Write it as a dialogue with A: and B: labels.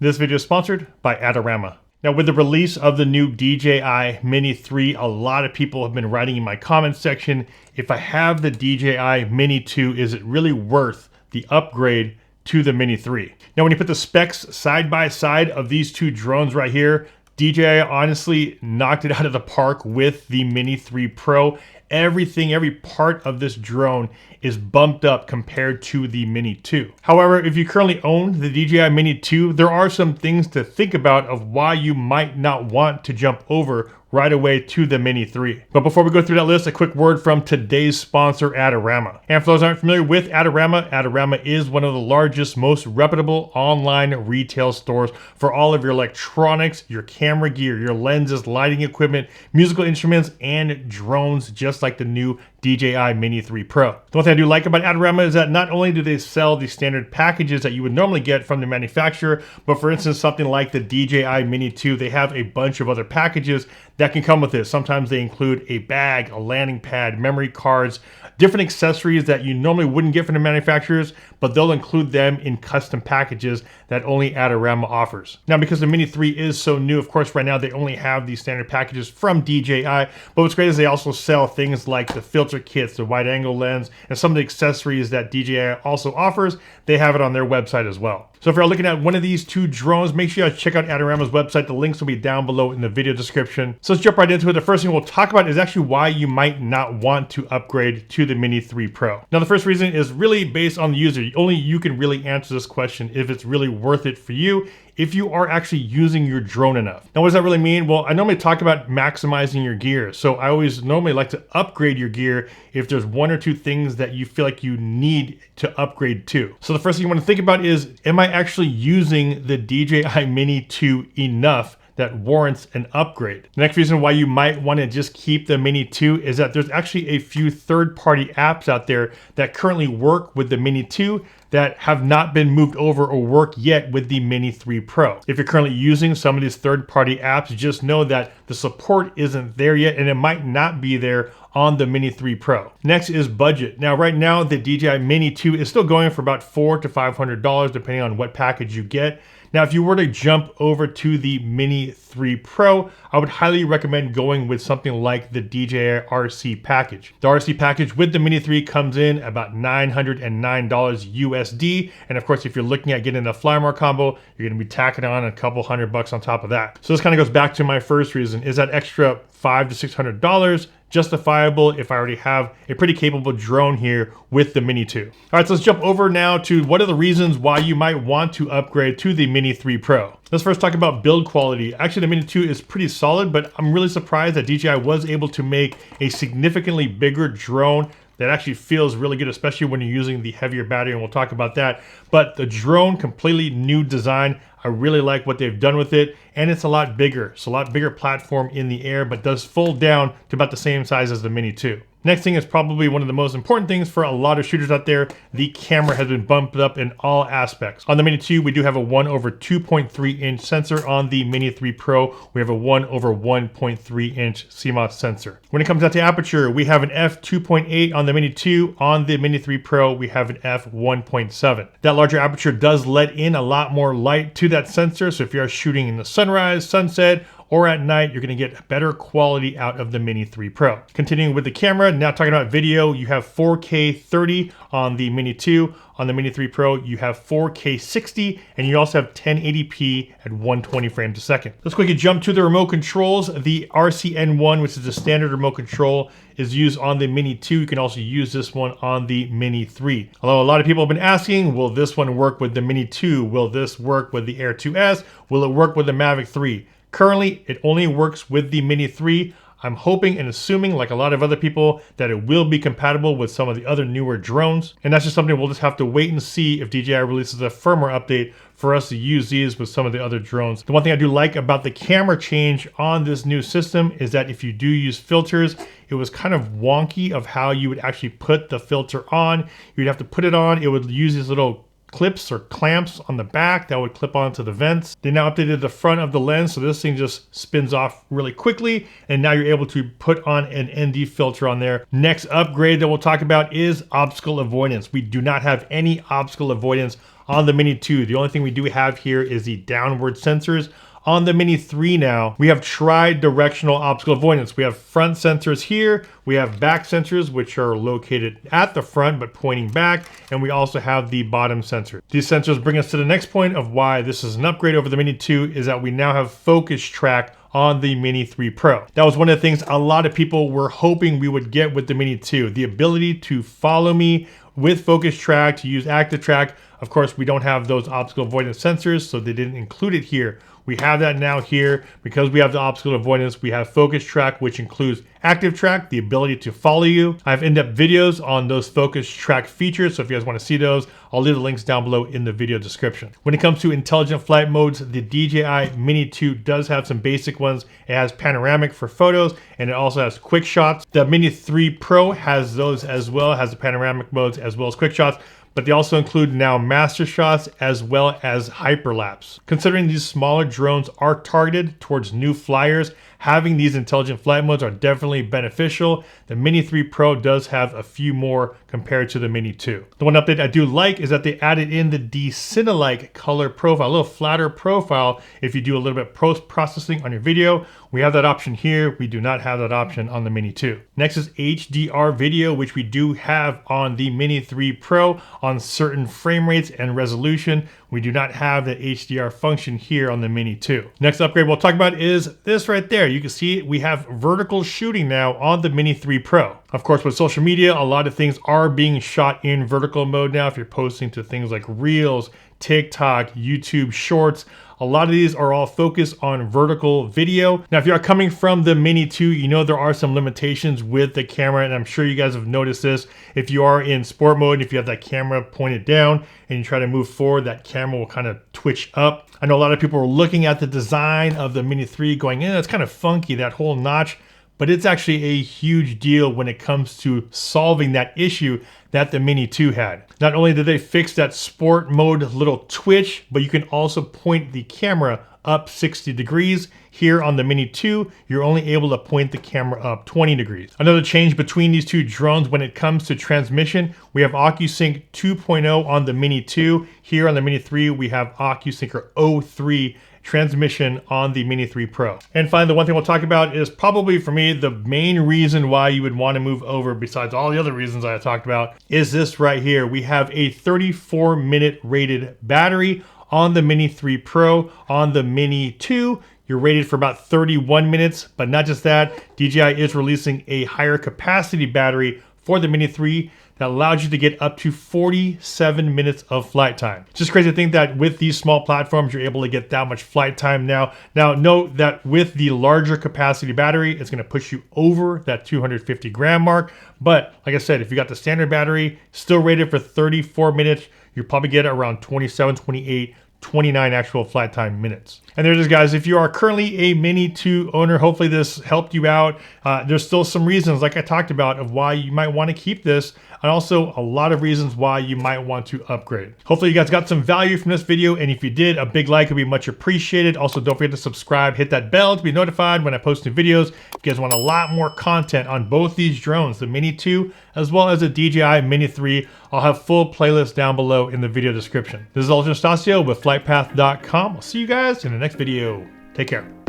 A: This video is sponsored by Adorama. Now, with the release of the new DJI Mini 3, a lot of people have been writing in my comment section, if I have the DJI Mini 2, is it really worth the upgrade to the Mini 3? Now, when you put the specs side by side of these two drones right here, DJI honestly knocked it out of the park with the Mini 3 Pro. Everything, every part of this drone is bumped up compared to the Mini 2. However, if you currently own the DJI Mini 2, there are some things to think about of why you might not want to jump over right away to the Mini 3. But before we go through that list, a quick word from today's sponsor, Adorama. And for those who aren't familiar with Adorama, Adorama is one of the largest, most reputable online retail stores for all of your electronics, your camera gear, your lenses, lighting equipment, musical instruments, and drones, just like the new DJI Mini 3 Pro. The one thing I do like about Adorama is that not only do they sell the standard packages that you would normally get from the manufacturer, but for instance, something like the DJI Mini 2, they have a bunch of other packages that can come with this. Sometimes they include a bag, a landing pad, memory cards, different accessories that you normally wouldn't get from the manufacturers, but they'll include them in custom packages that only Adorama offers. Now, because the Mini 3 is so new, of course, right now they only have these standard packages from DJI, but what's great is they also sell things like the filter kits, the wide angle lens, and some of the accessories that DJI also offers. They have it on their website as well. So if you're looking at one of these two drones, make sure you check out Adorama's website. The links will be down below in the video description. So let's jump right into it. The first thing we'll talk about is actually why you might not want to upgrade to the Mini 3 Pro. Now, the first reason is really based on the user. Only you can really answer this question if it's really worth it for you, if you are actually using your drone enough. Now, what does that really mean? Well, I normally talk about maximizing your gear. So I always normally like to upgrade your gear if there's one or two things that you feel like you need to upgrade to. So the first thing you want to think about is, am I actually using the DJI Mini 2 enough that warrants an upgrade? The next reason why you might want to just keep the Mini 2 is that there's actually a few third-party apps out there that currently work with the Mini 2 that have not been moved over or work yet with the Mini 3 Pro. If you're currently using some of these third-party apps, just know that the support isn't there yet, and it might not be there on the Mini 3 Pro. Next is budget. Now, right now, the DJI Mini 2 is still going for about $400 to $500, depending on what package you get. Now, if you were to jump over to the Mini 3 Pro, I would highly recommend going with something like the DJI RC package. The RC package with the Mini 3 comes in about $909 USD. And of course, if you're looking at getting the Fly More combo, you're gonna be tacking on a couple $100 on top of that. So this kind of goes back to my first reason. Is that extra $500 to $600 justifiable if I already have a pretty capable drone here with the Mini 2? All right, so let's jump over now to what are the reasons why you might want to upgrade to the Mini 3 Pro. Let's first talk about build quality. Actually, the Mini 2 is pretty solid, but I'm really surprised that DJI was able to make a significantly bigger drone that actually feels really good, especially when you're using the heavier battery, and we'll talk about that. But the drone, completely new design. I really like what they've done with it, and it's a lot bigger. It's a lot bigger platform in the air, but does fold down to about the same size as the Mini 2. Next thing is probably one of the most important things for a lot of shooters out there. The camera has been bumped up in all aspects. On the Mini 2, we do have a 1/2.3 inch sensor. On the Mini 3 Pro, we have a 1/1.3 inch CMOS sensor. When it comes down to aperture, we have an f2.8 on the Mini 2. On the Mini 3 Pro, we have an f1.7. That larger aperture does let in a lot more light to that sensor. So if you're shooting in the sunrise, sunset, or at night, you're gonna get better quality out of the Mini 3 Pro. Continuing with the camera, now talking about video, you have 4K 30 on the Mini 2. On the Mini 3 Pro, you have 4K 60, and you also have 1080p at 120 frames a second. Let's quickly jump to the remote controls. The RCN1, which is the standard remote control, is used on the Mini 2. You can also use this one on the Mini 3. Although a lot of people have been asking, will this one work with the Mini 2? Will this work with the Air 2S? Will it work with the MAVIC 3? Currently, it only works with the Mini 3. I'm hoping and assuming, like a lot of other people, that it will be compatible with some of the other newer drones. And that's just something we'll just have to wait and see if DJI releases a firmware update for us to use these with some of the other drones. The one thing I do like about the camera change on this new system is that if you do use filters, it was kind of wonky of how you would actually put the filter on. You'd have to put it on, it would use these little clips or clamps on the back that would clip onto the vents. They now updated the front of the lens, so this thing just spins off really quickly, and now you're able to put on an ND filter on there. Next upgrade that we'll talk about is obstacle avoidance. We do not have any obstacle avoidance on the Mini 2. The only thing we do have here is the downward sensors. On the Mini 3 now, we have tri-directional optical avoidance. We have front sensors here, we have back sensors, which are located at the front but pointing back, and we also have the bottom sensor. These sensors bring us to the next point of why this is an upgrade over the Mini 2, is that we now have focus track on the Mini 3 Pro. That was one of the things a lot of people were hoping we would get with the Mini 2, the ability to follow me with focus track, to use active track. Of course, we don't have those optical avoidance sensors, so they didn't include it here. We have that now here. Because we have the optical avoidance, we have focus track, which includes active track, the ability to follow you. I have in-depth videos on those focus track features, so if you guys want to see those, I'll leave the links down below in the video description. When it comes to intelligent flight modes, the DJI Mini 2 does have some basic ones. It has panoramic for photos, and it also has quick shots. The Mini 3 Pro has those as well, has the panoramic modes as well as quick shots, but they also include now master shots as well as hyperlapse. Considering these smaller drones are targeted towards new flyers, having these intelligent flight modes are definitely beneficial. The Mini 3 Pro does have a few more compared to the Mini 2. The one update I do like is that they added in the Cine-like color profile, a little flatter profile if you do a little bit post-processing on your video. We have that option here. We do not have that option on the Mini 2. Next is HDR video, which we do have on the Mini 3 Pro on certain frame rates and resolution. We do not have the HDR function here on the Mini 2. Next upgrade we'll talk about is this right there. You can see we have vertical shooting now on the Mini 3 Pro. Of course, with social media, a lot of things are being shot in vertical mode now. If you're posting to things like Reels, TikTok, YouTube Shorts, a lot of these are all focused on vertical video. Now, if you are coming from the Mini 2, you know there are some limitations with the camera, and I'm sure you guys have noticed this. If you are in sport mode, if you have that camera pointed down and you try to move forward, that camera will kind of twitch up. I know a lot of people are looking at the design of the Mini 3 going, it's kind of funky, that whole notch. But it's actually a huge deal when it comes to solving that issue that the Mini 2 had. Not only did they fix that sport mode little twitch, but you can also point the camera up 60 degrees. Here on the Mini 2, you're only able to point the camera up 20 degrees. Another change between these two drones when it comes to transmission, we have OcuSync 2.0 on the Mini 2. Here on the Mini 3, we have OcuSync or O3 transmission on the Mini 3 Pro. And finally, the one thing we'll talk about is probably for me the main reason why you would want to move over, besides all the other reasons I talked about, is this right here. We have a 34-minute rated battery on the Mini 3 Pro. On the Mini 2, you're rated for about 31 minutes, but not just that, DJI is releasing a higher capacity battery for the Mini 3 that allows you to get up to 47 minutes of flight time. It's just crazy to think that with these small platforms, you're able to get that much flight time now. Now, note that with the larger capacity battery, it's gonna push you over that 250 gram mark. But like I said, if you got the standard battery, still rated for 34 minutes, you'll probably get around 27, 28, 29 actual flight time minutes. And there it is, guys. If you are currently a Mini 2 owner, hopefully this helped you out. There's still some reasons, like I talked about, of why you might want to keep this, and also a lot of reasons why you might want to upgrade. Hopefully you guys got some value from this video, and if you did, a big like would be much appreciated. Also, don't forget to subscribe, hit that bell to be notified when I post new videos. If you guys want a lot more content on both these drones, the Mini 2 as well as the DJI Mini 3, I'll have full playlists down below in the video description. This is Ultra Stasio with FlytPath.com. I'll see you guys in the next video. Take care.